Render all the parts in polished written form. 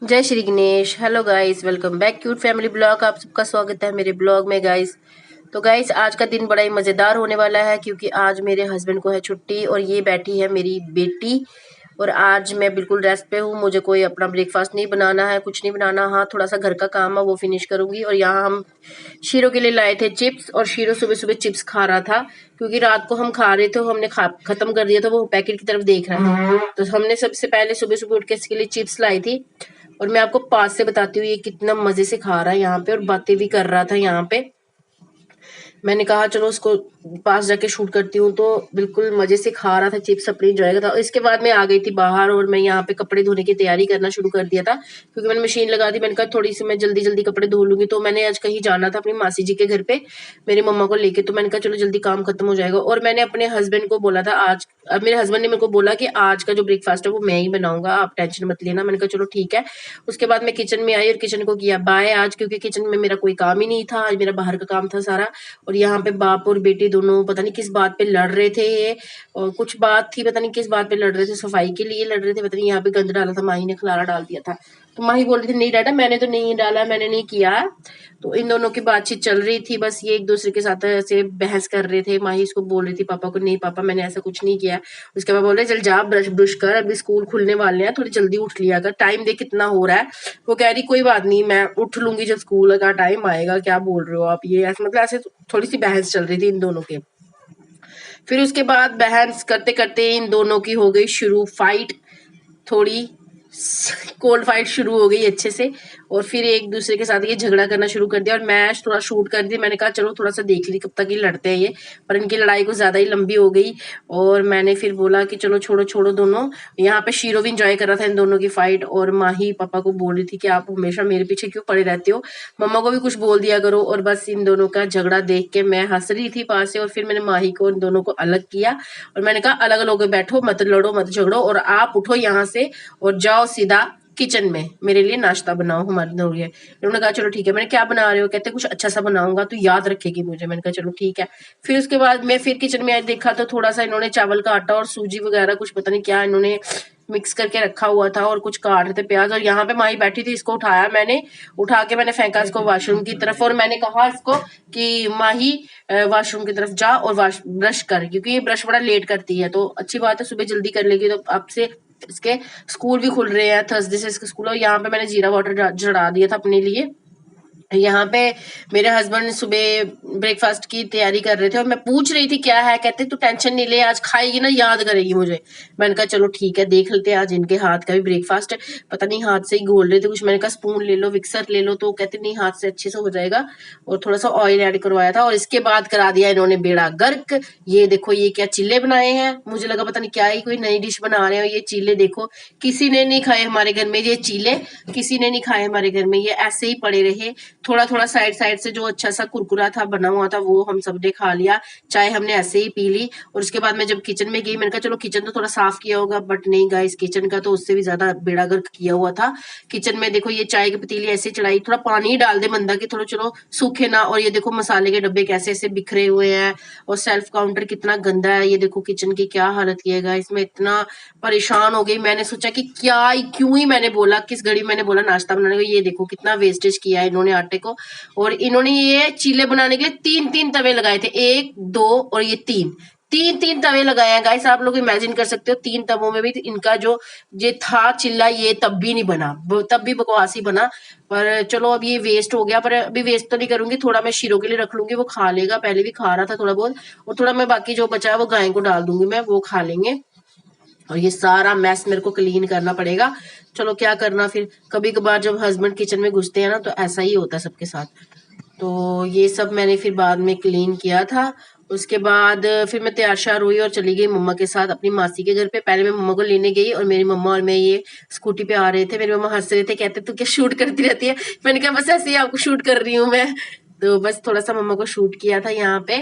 जय Shri Ganesh. Hello guys, welcome back cute family blog. आप सबका स्वागत है मेरे ब्लॉग में गाइस। तो गाइस आज का दिन बड़ा ही मज़ेदार होने वाला है क्योंकि आज मेरे हस्बैंड को है छुट्टी और ये बैठी है मेरी बेटी। और आज मैं बिल्कुल रेस्ट पे हूँ, मुझे कोई अपना ब्रेकफास्ट नहीं बनाना है, कुछ नहीं बनाना। हाँ, थोड़ा सा घर का काम है वो फिनिश करूंगी। और यहाँ हम शीरो के लिए लाए थे चिप्स और शीरो सुबह सुबह चिप्स खा रहा था क्योंकि रात को हम खा रहे थे, हमने खत्म कर दिया था, वो पैकेट की तरफ देख रहा था। तो हमने सबसे पहले सुबह सुबह उठ के इसके लिए चिप्स लाई थी। और मैं आपको पास से बताती हूँ ये कितना मजे से खा रहा है यहाँ पे और बातें भी कर रहा था यहाँ पे। मैंने कहा चलो उसको पास जाके शूट करती हूँ, तो बिल्कुल मजे से खा रहा था चिप्स, अपनी एंजॉय कर था। और इसके बाद मैं आ गई थी बाहर और मैं यहाँ पे कपड़े धोने की तैयारी करना शुरू कर दिया था क्योंकि मैंने मशीन लगा दी। मैंने कहा थोड़ी सी मैं जल्दी जल्दी कपड़े धो लूंगी। तो मैंने आज कहीं जाना था अपनी मासी जी के घर पे मेरी मम्मा को लेके, तो मैंने कहा चलो जल्दी काम खत्म हो जाएगा। और मैंने अपने हस्बैंड को बोला था आज, अब मेरे हस्बैंड ने मेरे को बोला कि आज का जो ब्रेकफास्ट है वो मैं ही बनाऊंगा, आप टेंशन मत लेना। मैंने कहा चलो ठीक है। उसके बाद मैं किचन में आई और किचन को किया बाय आज, क्योंकि किचन में मेरा कोई काम ही नहीं था, आज मेरा बाहर का काम था सारा। और यहाँ पे बाप और बेटी दोनों पता नहीं किस बात पे लड़ रहे थे ये, और कुछ बात थी, पता नहीं किस बात पे लड़ रहे थे, सफाई के लिए लड़ रहे थे, पता नहीं। यहाँ पे गंद डाला था, माही ने खलारा डाल दिया था। तो माही बोल रही थी नहीं डाटा, मैंने तो नहीं डाला, मैंने नहीं किया। तो इन दोनों की बातचीत चल रही थी, बस ये एक दूसरे के साथ ऐसे बहस कर रहे थे। माही इसको बोल रही थी पापा को, नहीं पापा मैंने ऐसा कुछ नहीं किया। उसके बाद बोल रहे चल जा ब्रश ब्रश कर, अभी स्कूल खुलने वाले हैं, थोड़ी जल्दी उठ लिया कर, टाइम देख कितना हो रहा है। वो कह रही कोई बात नहीं, मैं उठ लूंगी जब स्कूल का टाइम आएगा, क्या बोल रहे हो आप, ये ऐसे मतलब ऐसे थोड़ी सी बहस चल रही थी इन दोनों के। फिर उसके बाद बहस करते करते इन दोनों की हो गई शुरू फाइट, थोड़ी कोल्ड फाइट शुरू हो गई अच्छे से। और फिर एक दूसरे के साथ ये झगड़ा करना शुरू कर दिया और मैं थोड़ा शूट कर दी। मैंने कहा चलो थोड़ा सा देख ली कब तक ये लड़ते हैं ये, पर इनकी लड़ाई कुछ ज्यादा ही लंबी हो गई। और मैंने फिर बोला कि चलो छोड़ो छोड़ो दोनों। यहाँ पे शीरो भी इंजॉय कर रहा था इन दोनों की फाइट, और माही पापा को बोल रही थी कि आप हमेशा मेरे पीछे क्यों पड़े रहते हो, मम्मा को भी कुछ बोल दिया करो। और बस इन दोनों का झगड़ा देख के मैं हंस रही थी पास से। और फिर मैंने माही को इन दोनों को अलग किया और मैंने कहा अलग अलग होकर बैठो, मत लड़ो मत झगड़ो, और आप उठो यहाँ से और जाओ सीधा किचन में मेरे लिए नाश्ता बनाओ हमारे लिए। इन्होंने कहा चलो ठीक है। मैंने क्या बना रहे हो, कहते कुछ अच्छा सा बनाऊंगा तो याद रखेगी मुझे। मैंने कहा चलो ठीक है। फिर उसके बाद मैं फिर किचन में आज देखा तो थोड़ा सा इन्होंने चावल का आटा और सूजी वगैरह कुछ पता नहीं क्या इन्होंने मिक्स करके रखा हुआ था और कुछ काट रहे थे प्याज। और यहाँ पे माई बैठी थी, इसको उठाया मैंने, उठा के मैंने फेंका इसको वॉशरूम की तरफ। और मैंने कहा इसको कि माही वॉशरूम की तरफ जा और वॉश ब्रश कर, क्योंकि ये ब्रश बड़ा लेट करती है। तो अच्छी बात है सुबह जल्दी कर लेगी। तो अब से इसके स्कूल भी खुल रहे हैं, थर्सडे से इसके स्कूल। और यहाँ पे मैंने जीरा वाटर चढ़ा दिया था अपने लिए। यहाँ पे मेरे हस्बैंड सुबह ब्रेकफास्ट की तैयारी कर रहे थे और मैं पूछ रही थी क्या है, कहते तू टेंशन नहीं ले, आज खाएगी ना याद करेगी मुझे। मैंने कहा चलो ठीक है देख लेते हैं आज इनके हाथ का भी ब्रेकफास्ट है। पता नहीं हाथ से ही घोल रहे थे कुछ, मैंने कहा स्पून ले लो विक्सर ले लो, तो कहते नहीं हाथ से अच्छे से हो जाएगा। और थोड़ा सा ऑयल ऐड करवाया था और इसके बाद करा दिया इन्होंने बेड़ा गर्क। ये देखो ये क्या चीले बनाए हैं, मुझे लगा पता नहीं क्या ही कोई नई डिश बना रहे हो। ये चीले देखो, किसी ने नहीं खाए हमारे घर में ये चीले, किसी ने नहीं खाए हमारे घर में, ये ऐसे ही पड़े रहे। थोड़ा थोड़ा साइड साइड से जो अच्छा सा कुरकुरा था बना हुआ था वो हम सबने खा लिया, चाय हमने ऐसे ही पी ली। और उसके बाद मैं जब किचन में गई, मैंने कहा चलो किचन तो थोड़ा साफ किया होगा, बट नहीं गाइस, किचन का तो उससे भी ज्यादा बेड़ा गर्क किया हुआ था। किचन में देखो ये चाय की पतीली ऐसे चढ़ाई, थोड़ा पानी डाल दे मंदा कि थोड़ा चलो सूखे ना। और ये देखो मसाले के डब्बे कैसे ऐसे बिखरे हुए हैं और सेल्फ काउंटर कितना गंदा है। ये देखो किचन की क्या हालत की है गाइस, मैं इतना परेशान हो गई। मैंने सोचा कि क्या क्यों ही मैंने बोला, किस घड़ी मैंने बोला नाश्ता बनाने को। ये देखो कितना वेस्टेज किया है इन्होंने आटे को। और इन्होंने ये चीले बनाने के लिए तीन तीन तवे लगाए थे, एक दो और ये तीन, तीन तीन तवे लगाए हैं गाइस। आप लोग इमेजिन कर सकते हो तीन तवों में भी इनका जो ये था चिल्ला, ये तब भी नहीं बना, तब भी बकवास ही बना। पर चलो अब ये वेस्ट हो गया, पर अभी वेस्ट तो नहीं करूंगी, थोड़ा मैं शीरो के लिए रख लूंगी, वो खा लेगा, पहले भी खा रहा था थोड़ा बहुत। और थोड़ा मैं बाकी जो बचा है वो गाय को डाल दूंगी, मैं वो खा लेंगे। और ये सारा मैस मेरे को क्लीन करना पड़ेगा। चलो क्या करना, फिर कभी कभार जब हस्बैंड किचन में घुसते हैं ना तो ऐसा ही होता है सबके साथ। तो ये सब मैंने फिर बाद में क्लीन किया था। उसके बाद फिर मैं तैयार श्यार हुई और चली गई मम्मा के साथ अपनी मासी के घर पे। पहले मैं मम्मा को लेने गई और मेरी मम्मा और मैं ये स्कूटी पे आ रहे थे। मेरी मम्मा हंस रहे थे, कहते तू क्या शूट करती रहती है। मैंने कहा बस ऐसे ही आपको शूट कर रही हूँ मैं। तो बस थोड़ा सा मम्मा को शूट किया था यहाँ पे,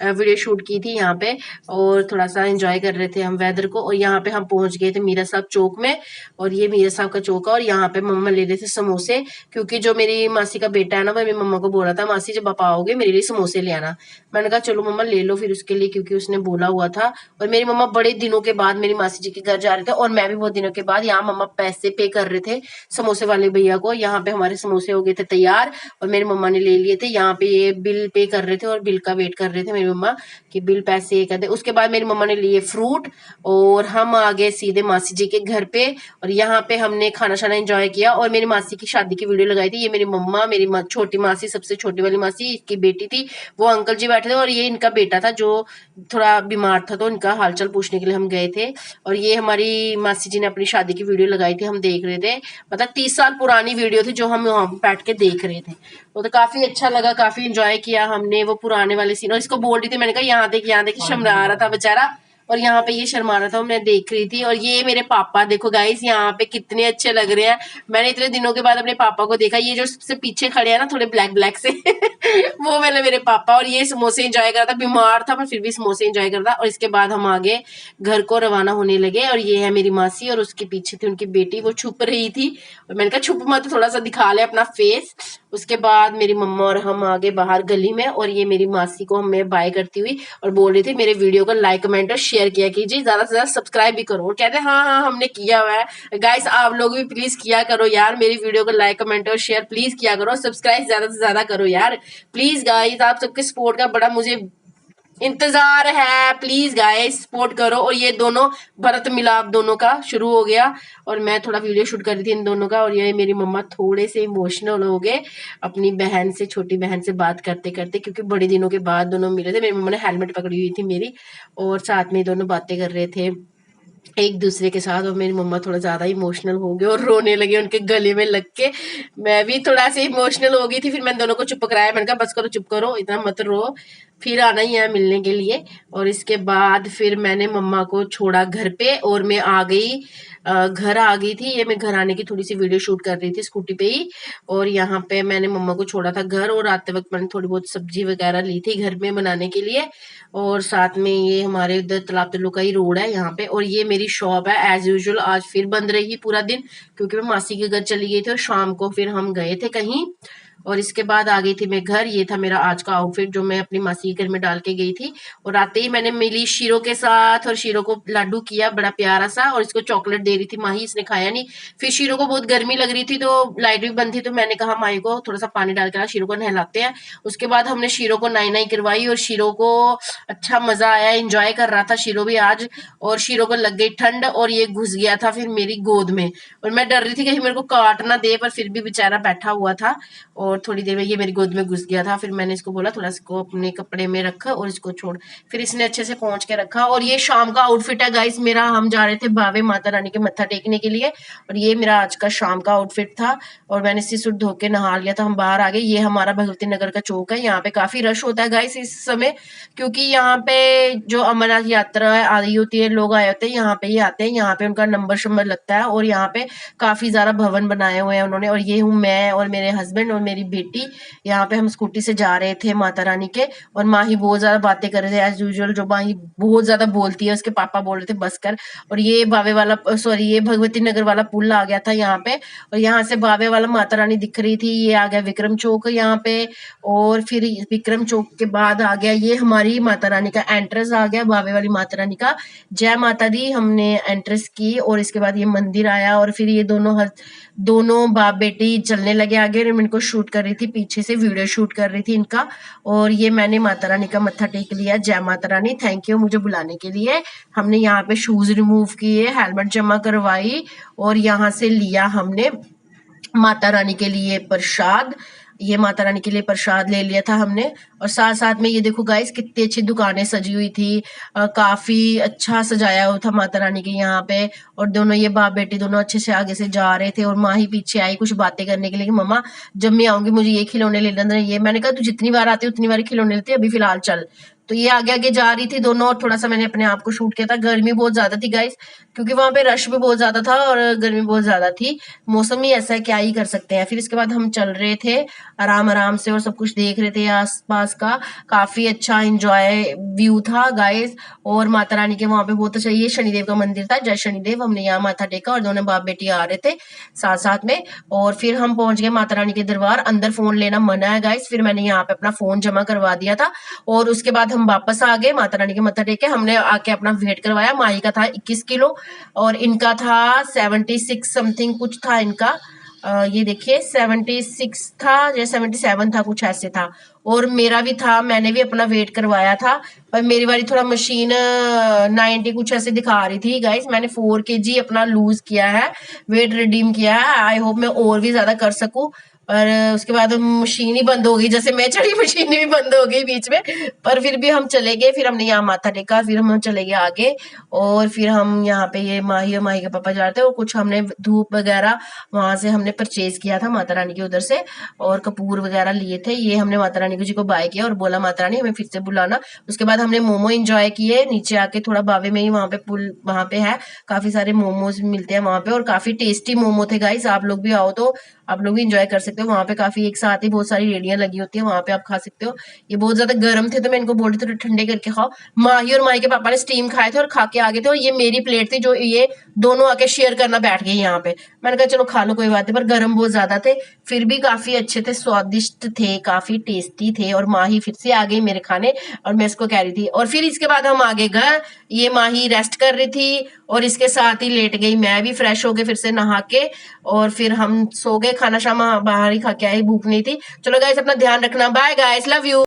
वीडियो शूट की थी यहाँ पे, और थोड़ा सा एंजॉय कर रहे थे हम वेदर को। और यहाँ पे हम पहुंच गए थे मीरा साहब चौक में, और ये मीरा साहब का चौक है। और यहाँ पे मम्मा ले रहे थे समोसे, क्योंकि जो मेरी मासी का बेटा है ना, वो मेरी मम्मा को बोल रहा था मासी जब आप आओगे मेरे लिए समोसे ले आना। मैंने कहा चलो मम्मा ले लो फिर उसके लिए, क्योंकि उसने बोला हुआ था। और मेरी मम्मा बड़े दिनों के बाद मेरी मासी जी के घर जा रहे थे, और मैं भी बहुत दिनों के बाद यहाँ मम्मा पैसे पे कर रहे थे समोसे वाले भैया को। यहाँ पे हमारे समोसे हो गए थे तैयार, और मेरी मम्मा ने ले लिए थे। यहाँ पे ये बिल पे कर रहे थे, और बिल का वेट कर रहे थे मेरी मम्मा कि बिल पैसे कर दे। उसके बाद मेरी मम्मा ने लिए फ्रूट, और हम आ गए सीधे मासी जी के घर पे। और यहाँ पे हमने खाना शाना एंजॉय किया, और मेरी मासी की शादी की वीडियो लगाई थी। ये मेरी मम्मा, मेरी छोटी मासी, सबसे छोटी वाली मासी, इसकी बेटी थी, वो अंकल जी बैठे थे, और ये इनका बेटा था जो थोड़ा बीमार था, तो इनका हालचाल पूछने के लिए हम गए थे। और ये हमारी मासी जी ने अपनी शादी की वीडियो लगाई थी, हम देख रहे थे। मतलब 30 साल पुरानी वीडियो थी जो हम वहां बैठ के देख रहे थे। वो तो काफी अच्छा लगा, काफी एंजॉय किया हमने वो पुराने वाले सीन। और इसको बोल रही थी, मैंने कहा यहाँ देख शर्मा रहा था बेचारा, और यहाँ पे ये शर्मा रहा था, मैं देख रही थी। और ये मेरे पापा, देखो गाइस यहाँ पे कितने अच्छे लग रहे हैं। मैंने इतने दिनों के बाद अपने पापा को देखा। ये जो सबसे पीछे खड़े हैं ना, थोड़े ब्लैक ब्लैक से वो मेरे पापा। और ये समोसे एंजॉय कर रहा था, बीमार था पर फिर भी समोसे एंजॉय कर रहा था। और इसके बाद हम आगे घर को रवाना होने लगे। और ये है मेरी मासी, और उसके पीछे थी उनकी बेटी, वो छुप रही थी। और मैंने कहा छुप मत, थोड़ा सा दिखा ले अपना फेस। उसके बाद मेरी मम्मा और हम आगे बाहर गली में, और ये मेरी मासी को मैं बाय करती हुई और बोल रही थी मेरे वीडियो को लाइक कमेंट और शेयर किया कीजिए, ज्यादा से ज्यादा सब्सक्राइब भी करो। और कहते हैं हाँ हाँ हमने किया हुआ है। गाइस आप लोग भी प्लीज किया करो यार, मेरी वीडियो को लाइक कमेंट और शेयर प्लीज किया करो, सब्सक्राइब ज्यादा से ज्यादा करो यार प्लीज गाइस। आप सबके सपोर्ट का बड़ा मुझे इंतजार है, प्लीज गाइस सपोर्ट करो। और ये दोनों भरत मिलाप दोनों का शुरू हो गया, और मैं थोड़ा वीडियो शूट कर रही थी इन दोनों का। और ये मेरी मम्मा थोड़े से इमोशनल हो गए अपनी बहन से, छोटी बहन से बात करते करते, क्योंकि बड़े दिनों के बाद दोनों मिले थे। मेरी मम्मा ने हेलमेट पकड़ी हुई थी मेरी, और साथ में दोनों बातें कर रहे थे एक दूसरे के साथ। और मेरी मम्मा थोड़ा ज्यादा इमोशनल हो गए और रोने लगे उनके गले में लग के। मैं भी थोड़ा सा इमोशनल हो गई थी, फिर मैंने दोनों को चुप कराया। मैंने कहा बस करो, चुप करो, इतना मत रो, फिर आना ही है मिलने के लिए। और इसके बाद फिर मैंने मम्मा को छोड़ा घर पे, और मैं आ गई घर आ गई थी। ये मैं घर आने की थोड़ी सी वीडियो शूट कर रही थी स्कूटी पे ही। और यहाँ पे मैंने मम्मा को छोड़ा था घर, और आते वक्त मैंने थोड़ी बहुत सब्जी वगैरह ली थी घर में बनाने के लिए। और साथ में ये हमारे उधर तालाब तिल्लू का ही रोड है यहाँ पे। और ये मेरी शॉप है एज यूजुअल, आज फिर बंद रही पूरा दिन, क्योंकि मैं मासी के घर चली गई थी, और शाम को फिर हम गए थे कहीं। और इसके बाद आ गई थी मैं घर। ये था मेरा आज का आउटफिट जो मैं अपनी मासी के घर में डाल के गई थी। और आते ही मैंने मिली शीरो के साथ, और शीरो को लाडू किया बड़ा प्यारा सा, और इसको चॉकलेट दे रही थी माही, इसने खाया नहीं। फिर शीरो को बहुत गर्मी लग रही थी, तो लाइट भी बंद थी, तो मैंने कहा माही को थोड़ा सा पानी डाल के शीरो को नहलाते हैं। उसके बाद हमने शीरो को नाई नाई करवाई, और शीरो को अच्छा मजा आया, एंजॉय कर रहा था शीरो भी आज। और शीरो को लग गई ठंड, और ये घुस गया था फिर मेरी गोद में। और मैं डर रही थी कहीं मेरे को काट ना दे, पर फिर भी बेचारा बैठा हुआ था। और थोड़ी देर में ये मेरी गोद में घुस गया था। फिर मैंने इसको बोला थोड़ा इसको अपने कपड़े में रखा, और इसको छोड़। फिर इसने अच्छे से पहुंच के रखा। और ये शाम का आउटफिट है गाइस मेरा, हम जा रहे थे बावे माता रानी के मत्था टेकने के लिए। और ये मेरा आज का शाम का आउटफिट था। और मैंने सिर सुर धो के नहा लिया था, हम बाहर आ गए। ये हमारा भगवती नगर का चौक है, यहाँ पे काफी रश होता है गाइस इस समय, क्योंकि यहाँ पे जो अमरनाथ यात्रा आई होती है, लोग आए होते हैं यहाँ पे ही आते हैं। यहाँ पे उनका नंबर शंबर लगता है, और यहाँ पे काफी ज्यादा भवन बनाए हुए हैं उन्होंने। और ये हूँ मैं और मेरे हस्बैंड और मेरी बेटी। यहाँ पे हम स्कूटी से जा रहे थे माता रानी के, और माही बहुत ज्यादा बातें कर रहे थे एज यूजुअल, जो माही बहुत ज्यादा बोलती है। उसके पापा बोल रहे थे बस कर। और ये बावे वाला, सॉरी, ये भगवती नगर वाला पुल आ गया था यहाँ पे, और यहाँ से बावे वाला माता रानी दिख रही थी। ये आ गया विक्रम चौक यहाँ पे, और फिर विक्रम चौक के बाद आ गया ये हमारी माता रानी का एंट्रेंस आ गया, बावे वाली माता रानी का। जय माता दी हमने एंट्रेंस की, और इसके बाद ये मंदिर आया। और फिर ये दोनों बाप बेटी चलने लगे आगे, और मैं इनको शूट कर रही थी पीछे से, वीडियो शूट कर रही थी इनका। और ये मैंने माता रानी का मत्था टेक लिया। जय माता रानी, थैंक यू मुझे बुलाने के लिए। हमने यहाँ पे शूज रिमूव किए, हेलमेट जमा करवाई, और यहाँ से लिया हमने माता रानी के लिए प्रसाद। ये माता रानी के लिए प्रसाद ले लिया था हमने। और साथ साथ में ये देखो गाइस कितनी अच्छी दुकानें सजी हुई थी, काफी अच्छा सजाया हुआ था माता रानी के यहाँ पे। और दोनों ये बाप बेटी दोनों अच्छे से आगे से जा रहे थे, और माँ ही पीछे आई कुछ बातें करने के लिए कि मम्मा जब मैं आऊंगी मुझे ये खिलौने ले लेना। ये मैंने कहा तू जितनी बार आती उतनी बार खिलौने लेती, अभी फिलहाल चल। तो ये आगे आगे जा रही थी दोनों, और थोड़ा सा मैंने अपने आप को शूट किया था। गर्मी बहुत ज्यादा थी गाइस, क्योंकि वहां पे रश भी बहुत ज्यादा था और गर्मी बहुत ज्यादा थी। मौसम ही ऐसा है, क्या ही कर सकते हैं। फिर इसके बाद हम चल रहे थे आराम आराम से और सब कुछ देख रहे थे आसपास का। काफी अच्छा इंजॉय व्यू था गाइस। और माता रानी के वहां पे बहुत अच्छा, ये शनिदेव का मंदिर था, जय शनिदेव। हमने यहाँ माथा टेका और दोनों बाप बेटी आ रहे थे साथ साथ में। और फिर हम पहुंच गए माता रानी के दरबार। अंदर फोन लेना मना है गाइस। फिर मैंने यहाँ पे अपना फोन जमा करवा दिया था और उसके बाद हम वापस आ गए माता रानी के मत्था टेके। हमने आके अपना वेट करवाया। माही का था 21 किलो और इनका था 76 समथिंग कुछ था इनका। ये देखिए 76 था या 77 था, कुछ ऐसे था। और मेरा भी था, मैंने भी अपना वेट करवाया था, पर मेरी वाली थोड़ा मशीन 90 कुछ ऐसे दिखा रही थी गाइस। मैंने 4 kg अपना लूज किया है, वेट रिडीम किया है। आई होप मैं और भी ज्यादा कर सकूं। पर उसके बाद मशीन ही बंद हो गई, जैसे मैं चढ़ी मशीन भी बंद हो गई बीच में। पर फिर भी हम चले गए। फिर हमने यहाँ माथा टेका, फिर हम चले गए आगे। और फिर हम यहाँ पे ये माही और माही के पापा जा रहे थे और कुछ हमने धूप वगैरह वहां से हमने परचेज किया था माता रानी के उधर से। और कपूर वगैरह लिए थे। ये हमने माता रानी जी को बाय किया और बोला माता रानी हमें फिर से बुलाना। उसके बाद हमने मोमो एंजॉय किए नीचे आके, थोड़ा बावे में ही वहां पे पुल वहां पे है, काफी सारे मोमोज मिलते हैं वहां पे और काफी टेस्टी मोमो थे गाइस। आप लोग भी आओ तो आप लोग भी इंजॉय कर सकते हो। वहां पे काफी एक साथ ही बहुत सारी रेडियां लगी होती है, वहां पे आप खा सकते हो। ये बहुत ज्यादा गर्म थे तो मैं इनको बोल रही थी ठंडे करके खाओ। माही और माही के पापा ने स्टीम खाए थे और खा के आ गए थे। और ये मेरी प्लेट थी जो ये दोनों आके शेयर करना बैठ गए यहाँ पे। मैंने कहा चलो खा लो कोई बात नहीं, पर गर्म बहुत ज्यादा थे। फिर भी काफी अच्छे थे, स्वादिष्ट थे, काफी टेस्टी थे। और माही फिर से आ गई मेरे खाने और मैं इसको कह रही थी। और फिर इसके बाद हम आगे गए। ये माही रेस्ट कर रही थी और इसके साथ ही लेट गई। मैं भी फ्रेश हो गए फिर से नहा के और फिर हम सो गए। खाना शाम बाहर ही खा के आए, भूख नहीं थी। चलो गाइस अपना ध्यान रखना, बाय गाइस, लव यू।